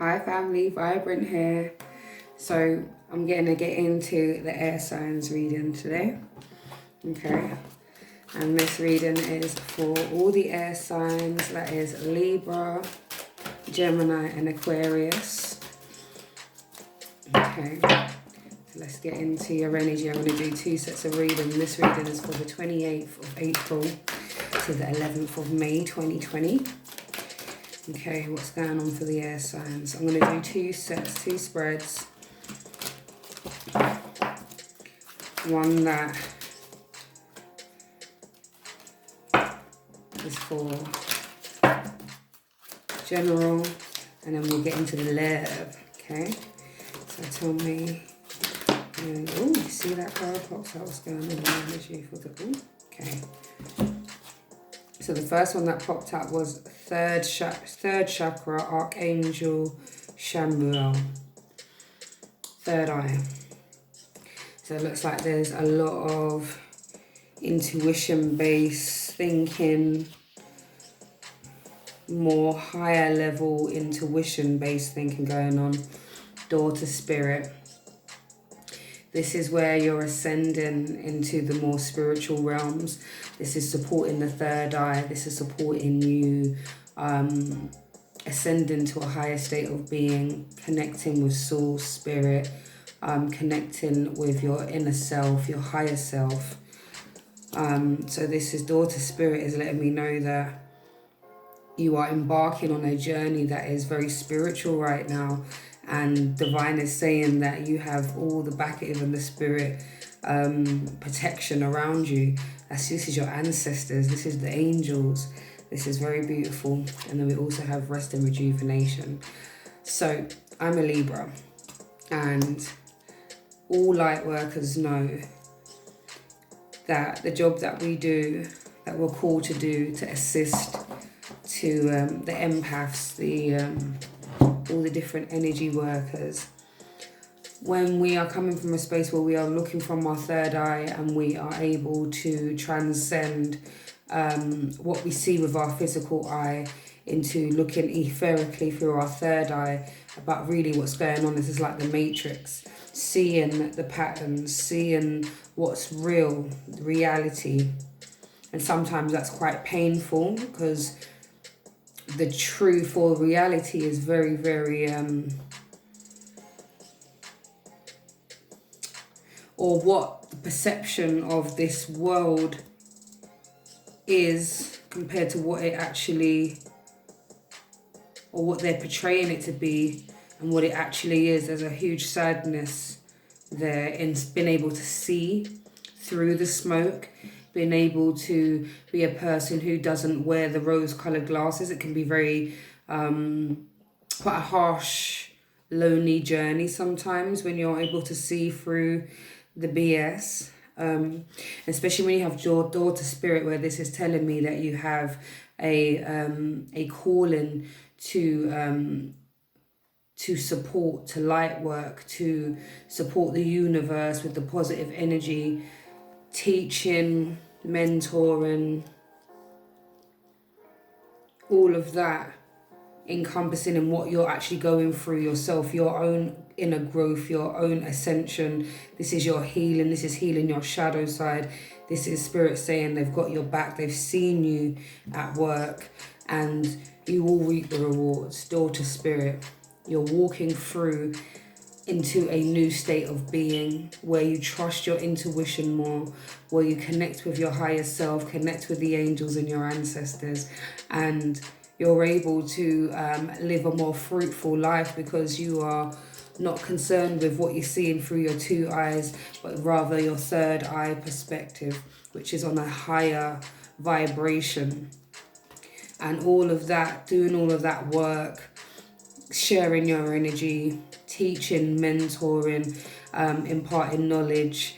Hi family, Vibrant here. So I'm going to get into the air signs reading today. Okay. And this reading is for all the air signs, that is Libra, Gemini and Aquarius. Okay. So let's get into your energy. I'm going to do 2 sets of reading. This reading is for the 28th of April to the 11th of May 2020. Okay, what's going on for the air signs? I'm going to do 2 sets, 2 spreads. One that is for general, and then we'll get into the love. Okay, so tell me. Oh, you see that card pops out? What's going on with the energy for the? Ooh, okay. So the first one that popped up was third chakra, Archangel Chamuel, third eye. So it looks like there's a lot of intuition-based thinking, more higher level intuition-based thinking going on. Door to spirit. This is where you're ascending into the more spiritual realms. This is supporting the third eye. This is supporting you ascending to a higher state of being, connecting with soul, spirit, connecting with your inner self, your higher self. So this is door to spirit is letting me know that you are embarking on a journey that is very spiritual right now. And divine is saying that you have all the backing and the spirit protection around you. This is your ancestors. This is the angels. This is very beautiful. And then we also have rest and rejuvenation. So I'm a Libra. And all light workers know that the job that we do, that we're called to do, to assist to the empaths, all the different energy workers, when we are coming from a space where we are looking from our third eye and we are able to transcend what we see with our physical eye into looking etherically through our third eye about really what's going on. This is like the Matrix, seeing the patterns, seeing what's real, reality. And sometimes that's quite painful because the truth or reality is very, very, or what the perception of this world is compared to what it actually, or what they're portraying it to be and what it actually is. There's a huge sadness there in being able to see through the smoke, being able to be a person who doesn't wear the rose-coloured glasses. It can be very, quite a harsh, lonely journey sometimes when you're able to see through the BS. Especially when you have your door to spirit, where this is telling me that you have a calling to support, to light work, to support the universe with the positive energy, teaching, mentoring, all of that encompassing in what you're actually going through yourself, your own inner growth, your own ascension. This is your healing. This is healing your shadow side. This is spirit saying they've got your back. They've seen you at work and you will reap the rewards. Door to spirit. You're walking through into a new state of being where you trust your intuition more, where you connect with your higher self, connect with the angels and your ancestors, and you're able to live a more fruitful life because you are not concerned with what you're seeing through your 2 eyes, but rather your third eye perspective, which is on a higher vibration. And all of that, doing all of that work, sharing your energy, teaching, mentoring, imparting knowledge,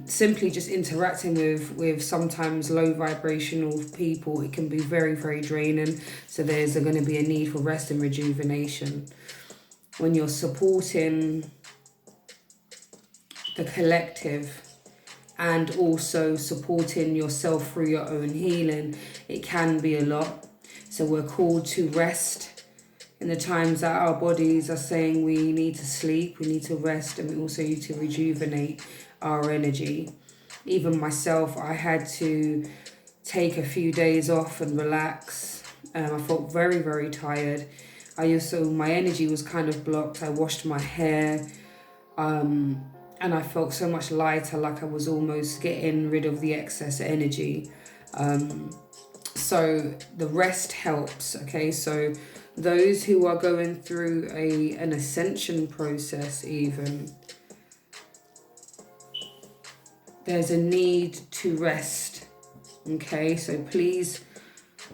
simply just interacting with sometimes low vibrational people, it can be very, very draining. So there's going to be a need for rest and rejuvenation. When you're supporting the collective and also supporting yourself through your own healing, it can be a lot. So we're called to rest in the times that our bodies are saying we need to sleep, we need to rest, and we also need to rejuvenate our energy. Even myself, I had to take a few days off and relax. I felt very, very tired. My energy was kind of blocked. I washed my hair, and I felt so much lighter, like I was almost getting rid of the excess energy. So the rest helps, okay? So those who are going through an ascension process even, there's a need to rest, okay? So please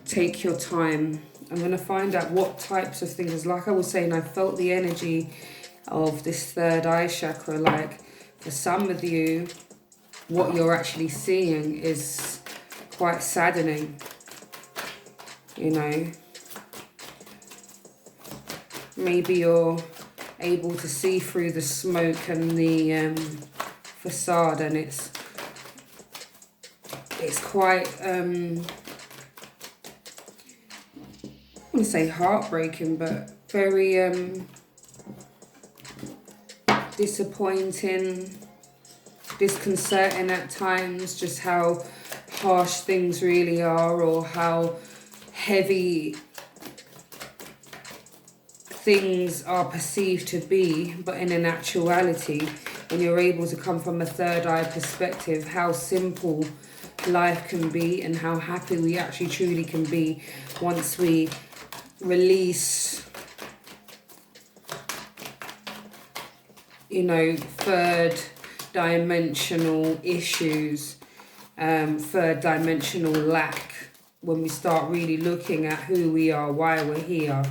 take your time. I'm going to find out what types of things. Like I was saying, I felt the energy of this third eye chakra. Like for some of you, what you're actually seeing is quite saddening, you know. Maybe you're able to see through the smoke and the facade, and it's quite I want to say heartbreaking, but very disappointing, disconcerting at times, just how harsh things really are, or how heavy things are perceived to be. But in an actuality, when you're able to come from a third eye perspective, how simple life can be and how happy we actually truly can be once we release, you know, third dimensional issues, third dimensional lack. When we start really looking at who we are, why we're here,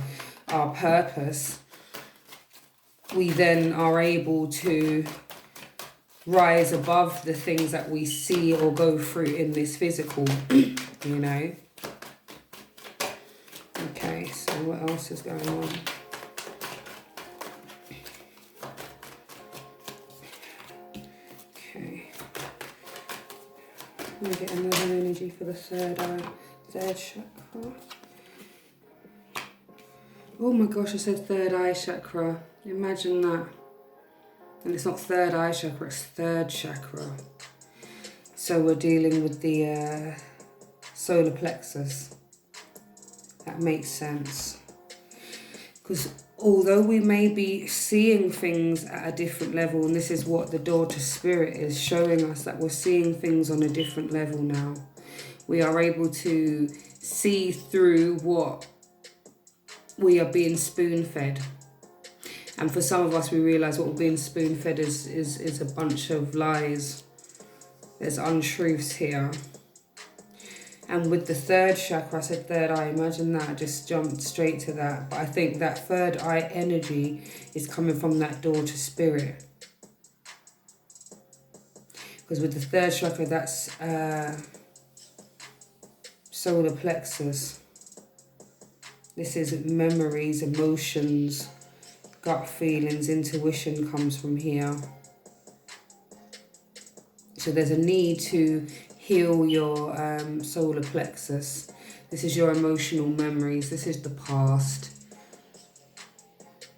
our purpose, we then are able to rise above the things that we see or go through in this physical, you know. Okay, so what else is going on? Okay. Let me get another energy for the third eye, third chakra. Oh my gosh, I said third eye chakra. Imagine that. And it's not third eye chakra, it's third chakra. So we're dealing with the solar plexus. That makes sense. Because although we may be seeing things at a different level, and this is what the door to spirit is showing us, that we're seeing things on a different level now. We are able to see through what we are being spoon-fed. And for some of us, we realise what we're being spoon-fed is a bunch of lies. There's untruths here. And with the third chakra, I said third eye, imagine that, I just jumped straight to that. But I think that third eye energy is coming from that door to spirit. Because with the third chakra, that's solar plexus. This is memories, emotions, gut feelings, intuition comes from here. So there's a need to heal your solar plexus. This is your emotional memories. This is the past.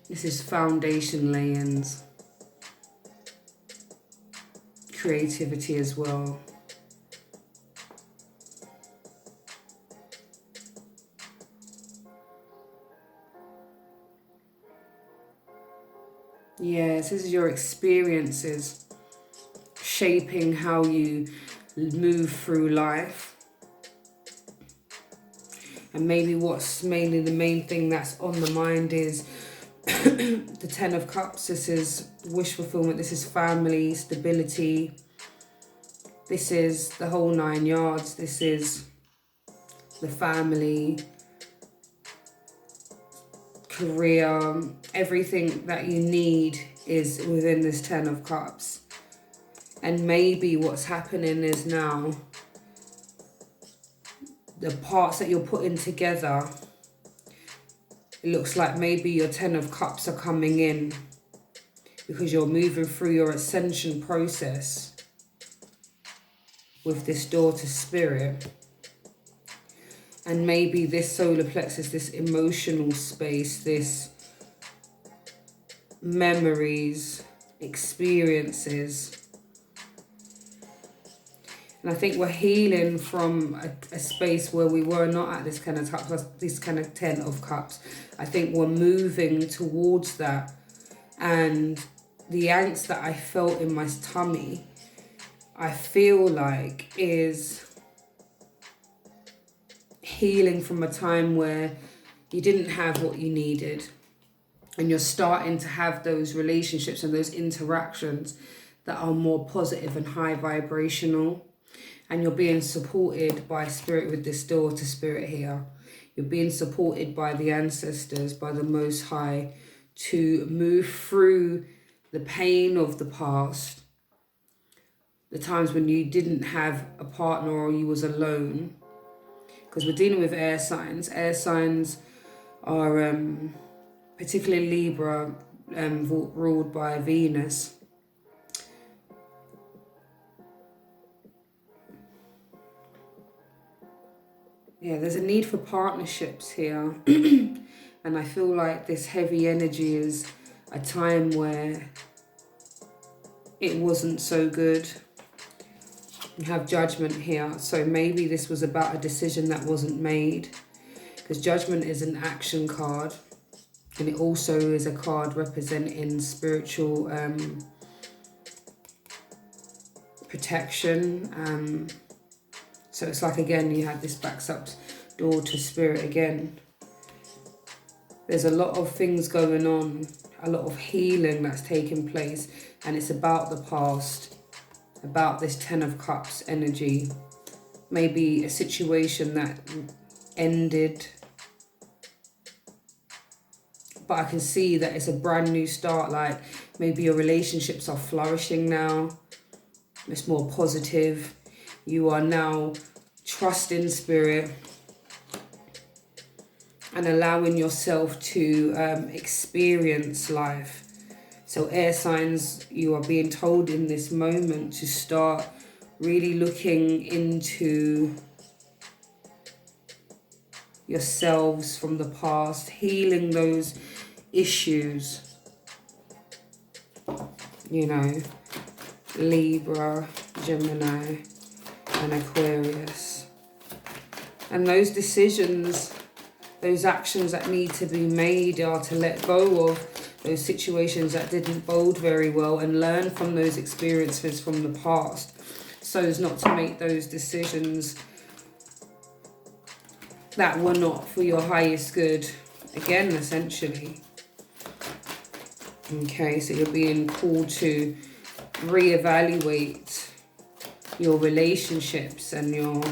This is foundation layings. Creativity as well. Yes, this is your experiences shaping how you move through life. And maybe what's mainly the main thing that's on the mind is the Ten of Cups. This is wish fulfillment. This is family, stability. This is the whole 9 yards. This is the family, career, everything that you need is within this Ten of Cups. And maybe what's happening is now the parts that you're putting together, it looks like maybe your Ten of Cups are coming in because you're moving through your ascension process with this door to spirit. And maybe this solar plexus, this emotional space, this memories, experiences. And I think we're healing from a space where we were not at this kind of this kind of 10 of cups. I think we're moving towards that. And the angst that I felt in my tummy, I feel like is healing from a time where you didn't have what you needed. And you're starting to have those relationships and those interactions that are more positive and high vibrational. And you're being supported by spirit with this daughter spirit here. You're being supported by the ancestors, by the Most High, to move through the pain of the past, the times when you didn't have a partner or you was alone. Because we're dealing with air signs. Air signs are particularly Libra, ruled by Venus. Yeah, there's a need for partnerships here. And I feel like this heavy energy is a time where it wasn't so good. You have judgment here. So maybe this was about a decision that wasn't made. Because judgment is an action card. And it also is a card representing spiritual protection. So it's like, again, you have this backs up daughter spirit again. There's a lot of things going on, a lot of healing that's taking place, and it's about the past, about this 10 of cups energy. Maybe a situation that ended, but I can see that it's a brand new start. Like maybe your relationships are flourishing now. It's more positive. You are now trusting spirit and allowing yourself to experience life. So air signs, you are being told in this moment to start really looking into yourselves from the past, healing those issues. You know, Libra, Gemini, and Aquarius. And those decisions, those actions that need to be made are to let go of those situations that didn't bode very well and learn from those experiences from the past, so as not to make those decisions that were not for your highest good again, essentially. Okay, so you're being called to reevaluate your relationships and your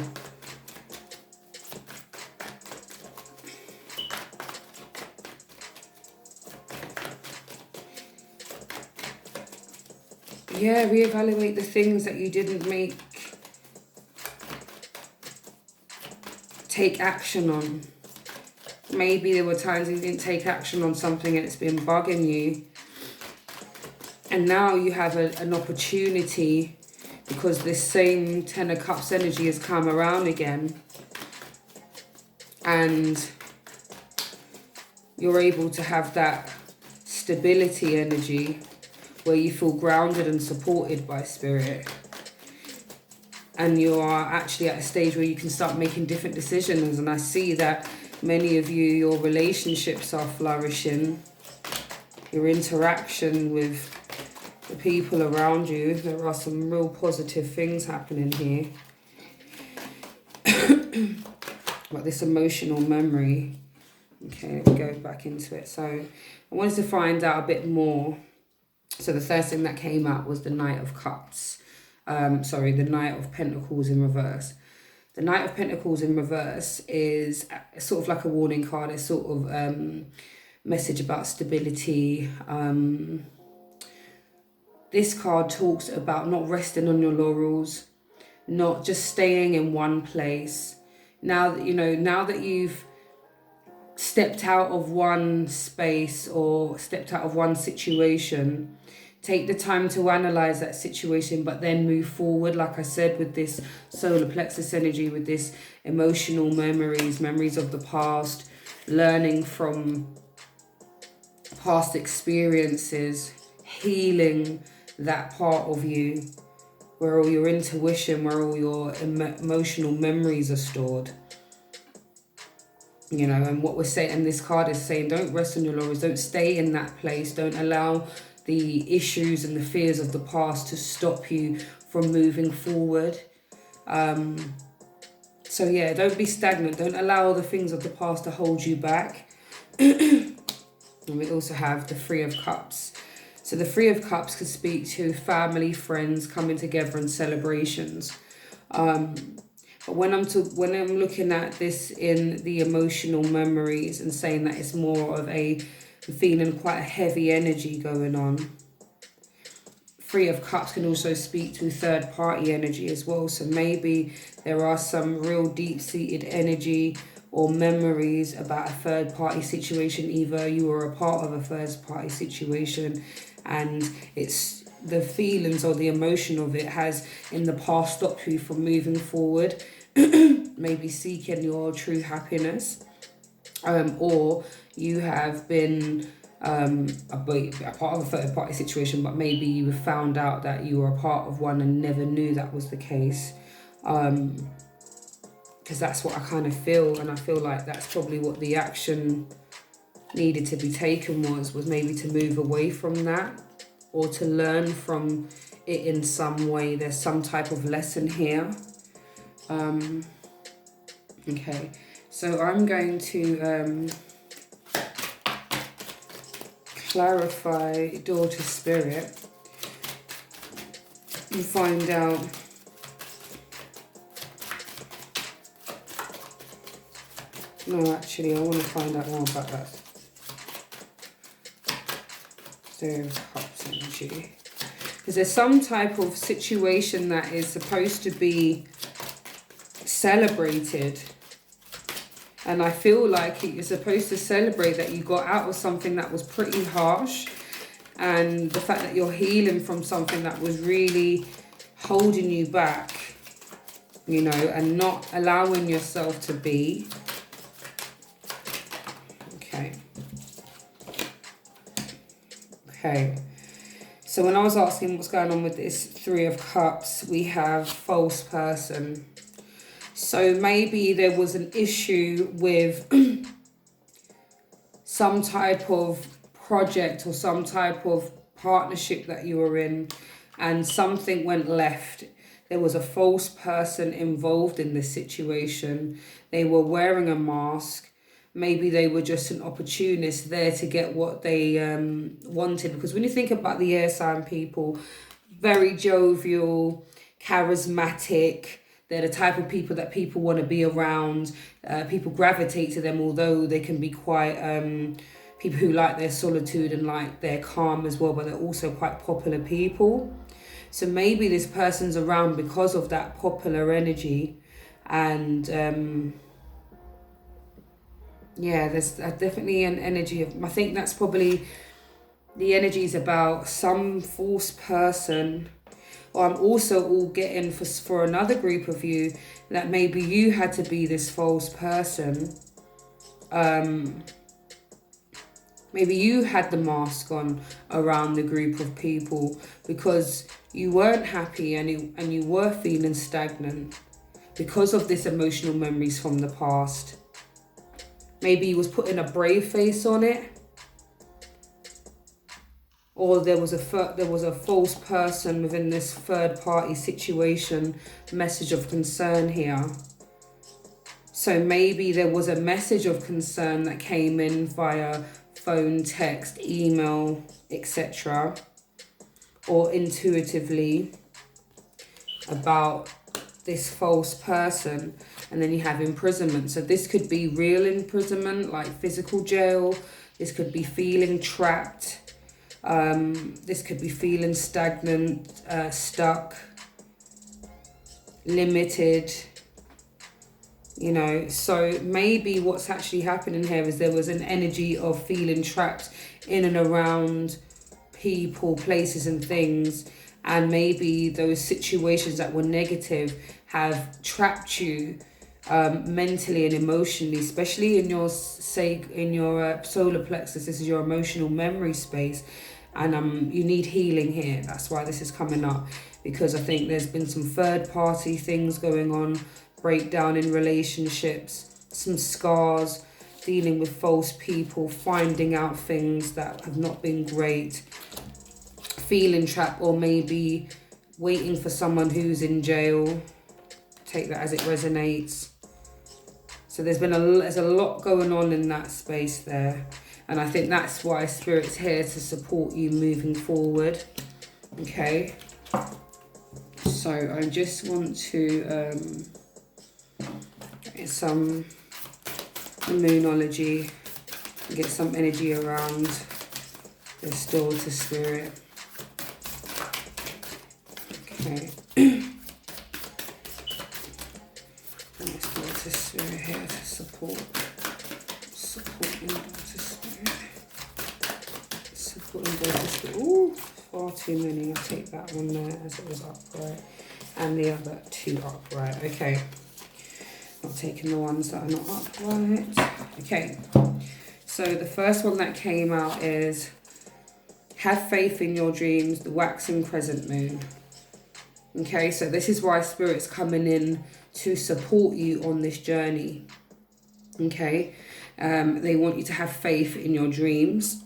reevaluate the things that you didn't take action on. Maybe there were times you didn't take action on something and it's been bugging you. And now you have an opportunity, because this same 10 of Cups energy has come around again. And you're able to have that stability energy where you feel grounded and supported by spirit. And you are actually at a stage where you can start making different decisions. And I see that many of you, your relationships are flourishing. Your interaction with the people around you, there are some real positive things happening here. But this emotional memory. Okay, let me go back into it. So I wanted to find out a bit more. So the first thing that came out was the Knight of Cups. The Knight of Pentacles in reverse. The Knight of Pentacles in reverse is sort of like a warning card. It's sort of message about stability. This card talks about not resting on your laurels, not just staying in one place. Now that you've stepped out of one space or stepped out of one situation, Take the time to analyze that situation, but then move forward. Like I said, with this solar plexus energy, with this emotional memories of the past, learning from past experiences, healing that part of you where all your intuition, where all your emotional memories are stored. You know, and what we're saying, and this card is saying, don't rest on your laurels, don't stay in that place, don't allow the issues and the fears of the past to stop you from moving forward. So yeah, don't be stagnant, don't allow the things of the past to hold you back. And we also have the Three of Cups. So the Three of Cups could speak to family, friends coming together and celebrations. But when I'm looking at this in the emotional memories and saying that it's more of a feeling quite a heavy energy going on. Three of Cups can also speak to third party energy as well. So maybe there are some real deep-seated energy or memories about a third party situation. Either you were a part of a third party situation and it's the feelings or the emotion of it has in the past stopped you from moving forward, maybe seeking your true happiness, or you have been a part of a third party situation, but maybe you found out that you were a part of one and never knew that was the case. Because that's what I kind of feel, and I feel like that's probably what the action needed to be taken was maybe to move away from that or to learn from it in some way. There's some type of lesson here. Okay, so I'm going to clarify Daughter Spirit and find out no, actually I want to find out more about that. There's Cups energy, because there's some type of situation that is supposed to be celebrated, and I feel like you're supposed to celebrate that you got out of something that was pretty harsh, and the fact that you're healing from something that was really holding you back, you know, and not allowing yourself to be. Okay, so when I was asking what's going on with this Three of Cups, we have false person. So maybe there was an issue with some type of project or some type of partnership that you were in, and something went left. There was a false person involved in this situation. They were wearing a mask. Maybe they were just an opportunist there to get what they wanted. Because when you think about the air sign people, very jovial, charismatic. They're the type of people that people want to be around. People gravitate to them, although they can be quite people who like their solitude and like their calm as well. But they're also quite popular people. So maybe this person's around because of that popular energy. And yeah, there's definitely an energy of, I think that's probably the energy is about some false person. Or I'm also all getting for another group of you that maybe you had to be this false person. Maybe you had the mask on around the group of people because you weren't happy and you were feeling stagnant because of this emotional memories from the past. Maybe you was putting a brave face on it, or there was a false person within this third party situation. Message of concern here. So maybe there was a message of concern that came in via phone, text, email, etc., or intuitively about this false person. And then you have imprisonment. So this could be real imprisonment, like physical jail. This could be feeling trapped. This could be feeling stagnant, stuck, limited. You know, so maybe what's actually happening here is there was an energy of feeling trapped in and around people, places and things, and maybe those situations that were negative have trapped you mentally and emotionally, especially in your solar plexus. This is your emotional memory space, and you need healing here. That's why this is coming up, because I think there's been some third party things going on, breakdown in relationships, some scars, dealing with false people, finding out things that have not been great, feeling trapped, or maybe waiting for someone who's in jail. Take that as it resonates. So there's a lot going on in that space there, and I think that's why Spirit's here to support you moving forward. Okay, so I just want to get some Moonology, get some energy around this daughter spirit. Okay. This daughter spirit here to supporting daughter spirit. Supporting daughter spirit. Ooh, far too many. I'll take that one there as it was upright, and the other two upright. Okay. Not taking the ones that are not upright. Okay. So the first one that came out is have faith in your dreams, the waxing crescent moon. Okay, so this is why Spirit's coming in to support you on this journey. Okay, they want you to have faith in your dreams.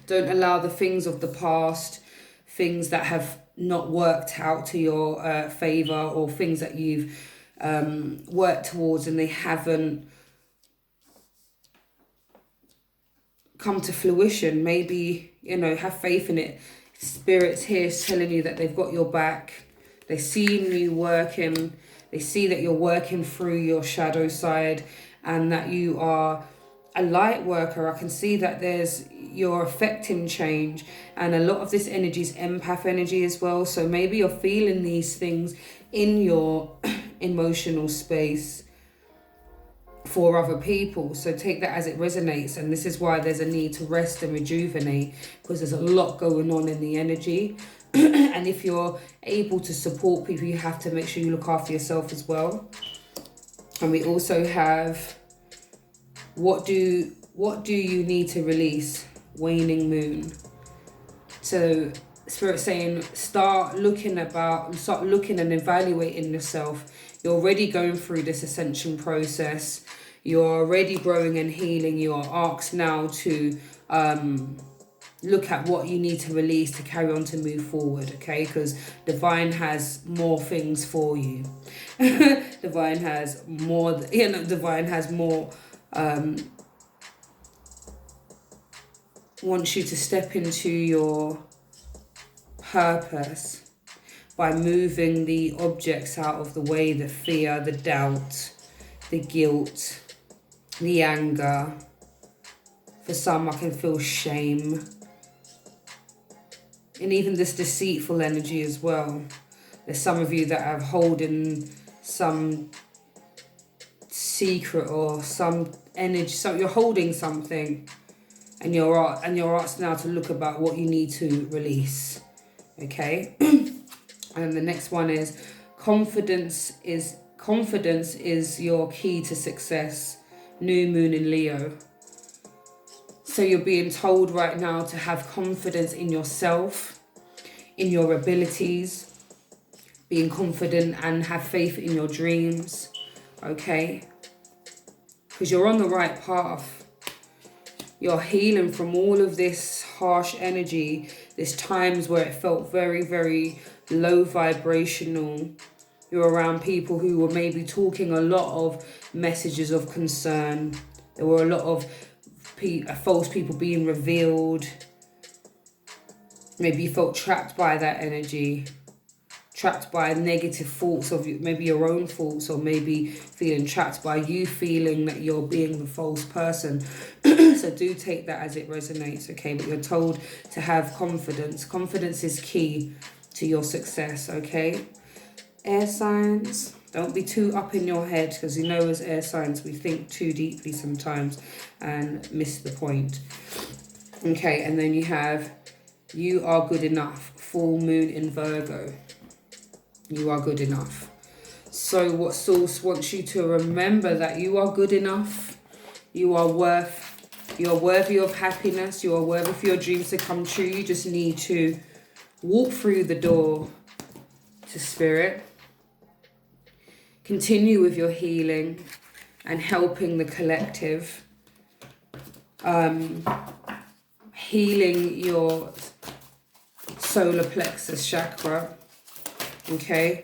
Don't allow the things of the past, things that have not worked out to your favor, or things that you've worked towards and they haven't come to fruition. Maybe, have faith in it. Spirit's here telling you that they've got your back. They're seeing you working. They see that you're working through your shadow side, and that you are a light worker. I can see that you're affecting change, and a lot of this energy is empath energy as well. So maybe you're feeling these things in your emotional space for other people. So take that as it resonates, and this is why there's a need to rest and rejuvenate, because there's a lot going on in the energy. And if you're able to support people, you have to make sure you look after yourself as well. And we also have what do you need to release? Waning moon. So Spirit saying start looking and evaluating yourself. You're already going through this ascension process. You're already growing and healing. You are asked now to look at what you need to release to carry on to move forward, okay? Because Divine has more things for you. Divine has more, wants you to step into your purpose by moving the objects out of the way, the fear, the doubt, the guilt, the anger. For some, I can feel shame. And even this deceitful energy as well. There's some of you that are holding some secret or some energy. So you're holding something, and you're asked now to look about what you need to release. Okay? And the next one is confidence is your key to success. New moon in Leo. So you're being told right now to have confidence in yourself, in your abilities, being confident and have faith in your dreams, okay? Because you're on the right path. You're healing from all of this harsh energy, there's times where it felt very, very low vibrational. You're around people who were maybe talking a lot of messages of concern. There were a lot of false people being revealed. Maybe you felt trapped by that energy, trapped by negative thoughts of maybe your own thoughts, or maybe feeling trapped by you feeling that you're being the false person. So do take that as it resonates, okay? But you're told to have confidence. Confidence is key to your success, okay? Air signs, don't be too up in your head, because you know as air signs we think too deeply sometimes and miss the point. Okay, and then you have You are good enough. Full moon in Virgo. You are good enough. So what Source wants you to remember, that you are good enough. You are worthy of happiness. You are worthy for your dreams to come true. You just need to walk through the door to Spirit. Continue with your healing and helping the collective. Healing your solar plexus chakra. Okay?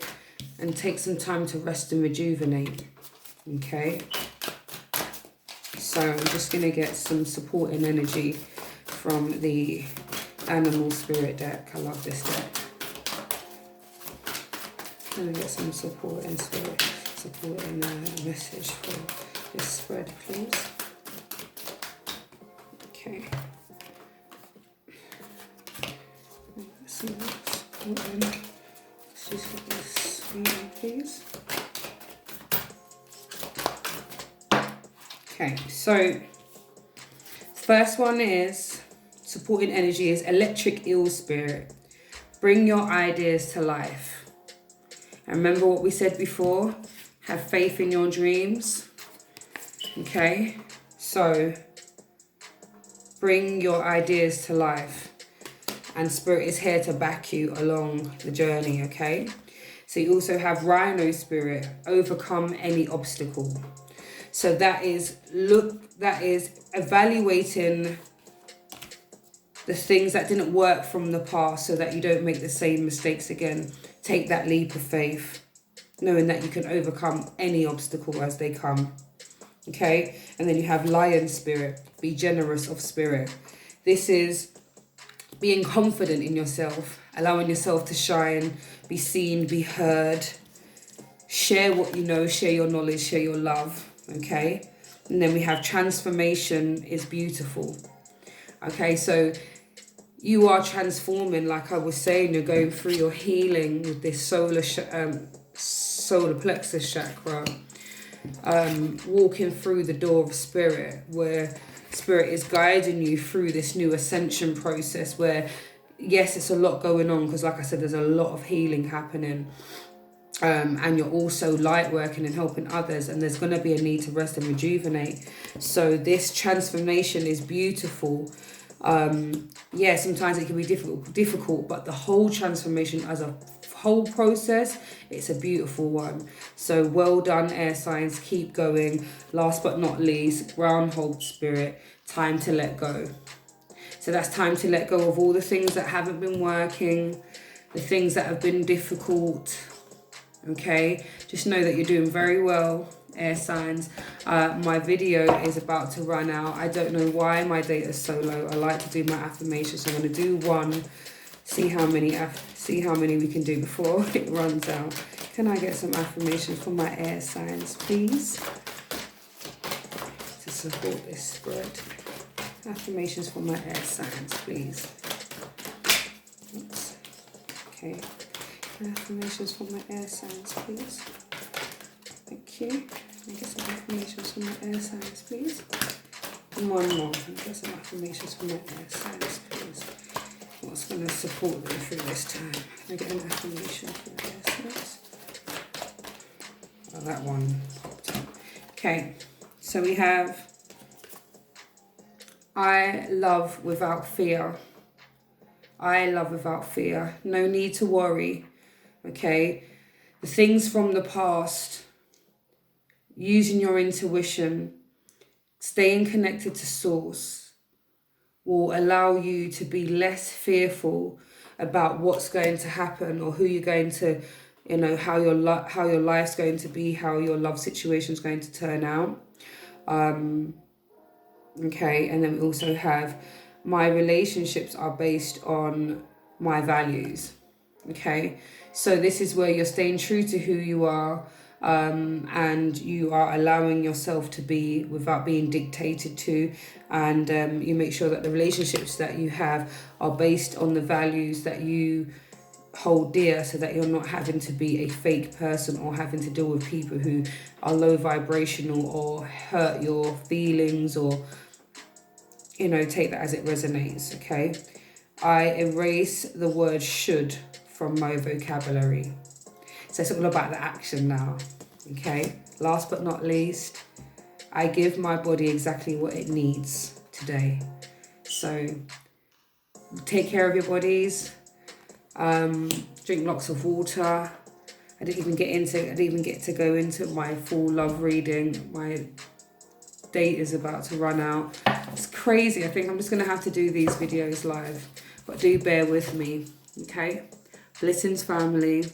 And take some time to rest and rejuvenate. Okay? So I'm just going to get some supporting energy from the Animal Spirit deck. I love this deck. Let me get some supporting spirit, supporting message for this spread, please. Okay. Some supporting. Let's just get this reading, please. Okay, so first one is supporting energy is electric eel spirit. Bring your ideas to life. And remember what we said before, have faith in your dreams. Okay, so bring your ideas to life. And Spirit is here to back you along the journey, okay? So you also have Rhino Spirit, overcome any obstacle. So that is evaluating the things that didn't work from the past so that you don't make the same mistakes again. Take that leap of faith, knowing that you can overcome any obstacle as they come. Okay? And then you have Lion Spirit, be generous of spirit. This is being confident in yourself, allowing yourself to shine, be seen, be heard. Share what you know, share your knowledge, share your love. Okay? And then we have transformation is beautiful. Okay, so you are transforming, like I was saying, you're going through your healing with this solar plexus chakra, walking through the door of Spirit, where Spirit is guiding you through this new ascension process where, yes, it's a lot going on because, like I said, there's a lot of healing happening. And you're also light working and helping others, and there's going to be a need to rest and rejuvenate. So this transformation is beautiful. Yeah, sometimes it can be difficult, but the whole transformation as a whole process, it's a beautiful one. So well done, air signs, keep going. Last but not least, groundhog spirit, time to let go. So that's time to let go of all the things that haven't been working, the things that have been difficult. Okay, just know that you're doing very well, air signs. My video is about to run out. I don't know why my data is so low. I like to do my affirmations, so I'm going to do one, see how many we can do before it runs out. Can I get some affirmations from my air signs, please, to support this spread? Affirmations from my air signs, please. Oops. Okay. Affirmations from my air signs, please. Thank you. Can I get some affirmations from my air signs, please? And one more. Can I get some affirmations from my air signs, please? What's going to support them through this time? Can I get an affirmation from my air signs? Oh, that one popped up. Okay. So we have I love without fear. I love without fear. No need to worry. Okay, the things from the past, using your intuition, staying connected to source will allow you to be less fearful about what's going to happen or who you're going to, you know, how your life's going to be, how your love situation is going to turn out. Okay, and then we also have my relationships are based on my values. Okay, so this is where you're staying true to who you are, and you are allowing yourself to be without being dictated to, and you make sure that the relationships that you have are based on the values that you hold dear, so that you're not having to be a fake person or having to deal with people who are low vibrational or hurt your feelings, or, you know, take that as it resonates. Okay. I erase the word should from my vocabulary. So it's all about the action now, okay? Last but not least, I give my body exactly what it needs today. So take care of your bodies, drink lots of water. I didn't even get to go into my full love reading. My date is about to run out. It's crazy. I think I'm just going to have to do these videos live, but do bear with me, okay? Blissings family.